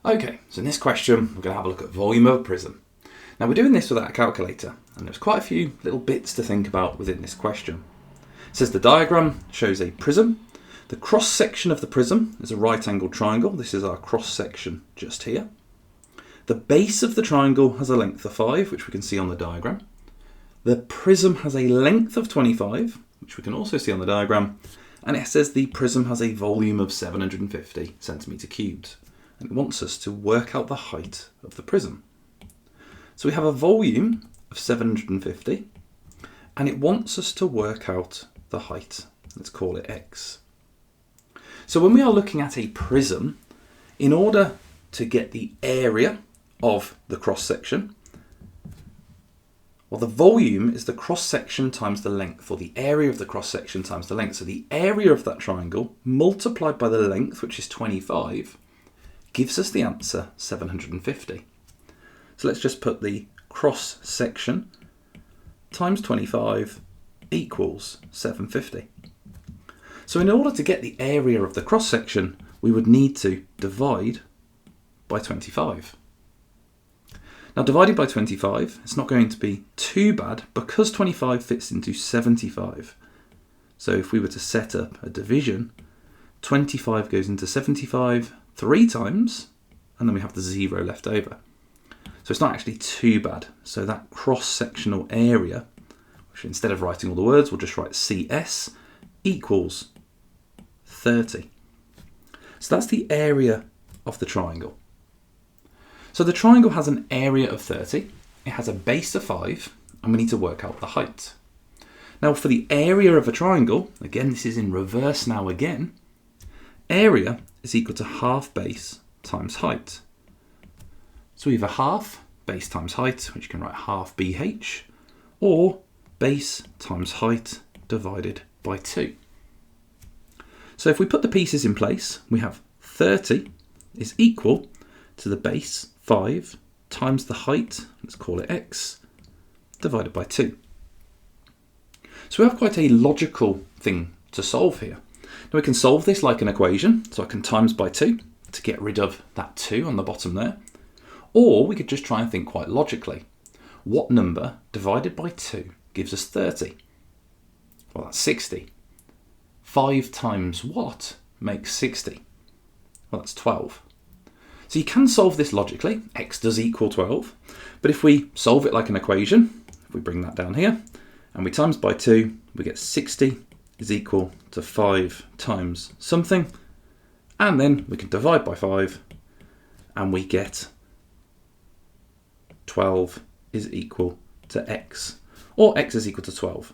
Okay, so in this question, we're going to have a look at volume of a prism. Now we're doing this without a calculator, and there's quite a few little bits to think about within this question. It says the diagram shows a prism. The cross-section of the prism is a right-angled triangle. This is our cross-section just here. The base of the triangle has a length of 5, which we can see on the diagram. The prism has a length of 25, which we can also see on the diagram. And it says the prism has a volume of 750 centimetre cubed. And it wants us to work out the height of the prism. So we have a volume of 750, and it wants us to work out the height. Let's call it x. So when we are looking at a prism, in order to get the area of the cross-section, well, the volume is the cross-section times the length, or the area of the cross-section times the length. So the area of that triangle multiplied by the length, which is 25, gives us the answer 750. So let's just put the cross-section times 25 equals 750. So in order to get the area of the cross-section, we would need to divide by 25. Now dividing by 25, it's not going to be too bad because 25 fits into 75. So if we were to set up a division, 25 goes into 75 3 times, and then we have the 0 left over. So it's not actually too bad. So that cross-sectional area, which instead of writing all the words, we'll just write CS, equals 30. So that's the area of the triangle. So the triangle has an area of 30, it has a base of 5, and we need to work out the height. Now for the area of a triangle, again this is in reverse now again, area is equal to half base times height. So either half base times height, which you can write half BH, or base times height divided by 2. So if we put the pieces in place, we have 30 is equal to the base 5 times the height, let's call it x, divided by 2. So we have quite a logical thing to solve here. Now we can solve this like an equation, so I can times by 2 to get rid of that 2 on the bottom there. Or we could just try and think quite logically. What number divided by 2 gives us 30? Well, that's 60. 5 times what makes 60? Well, that's 12. So you can solve this logically. X does equal 12. But if we solve it like an equation, if we bring that down here, and we times by 2, we get 60 is equal to 5 times something. And then we can divide by 5, and we get 12 is equal to x, or x is equal to 12.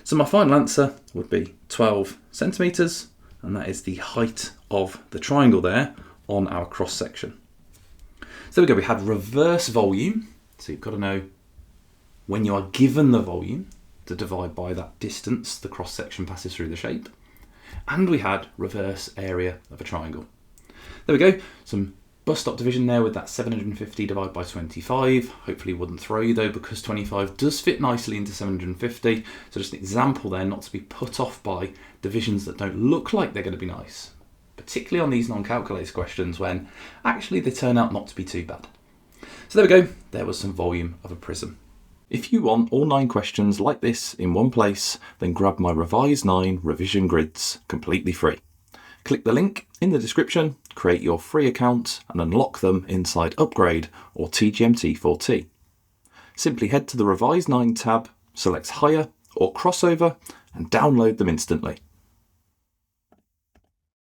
So my final answer would be 12 centimetres, and that is the height of the triangle there on our cross section. So there we go, we had reverse volume, so you've got to know when you are given the volume to divide by that distance the cross section passes through the shape, and we had reverse area of a triangle. There we go, some bus stop division there with that 750 divided by 25. Hopefully wouldn't throw you though, because 25 does fit nicely into 750. So just an example there, not to be put off by divisions that don't look like they're going to be nice, particularly on these non-calculator questions when actually they turn out not to be too bad. So there we go, there was some volume of a prism. If you want all 9 questions like this in one place, then grab my REVISE9 revision grids completely free. Click the link in the description, create your free account and unlock them inside Upgrade or TGMT4T. Simply head to the REVISE9 tab, select Higher or Crossover and download them instantly.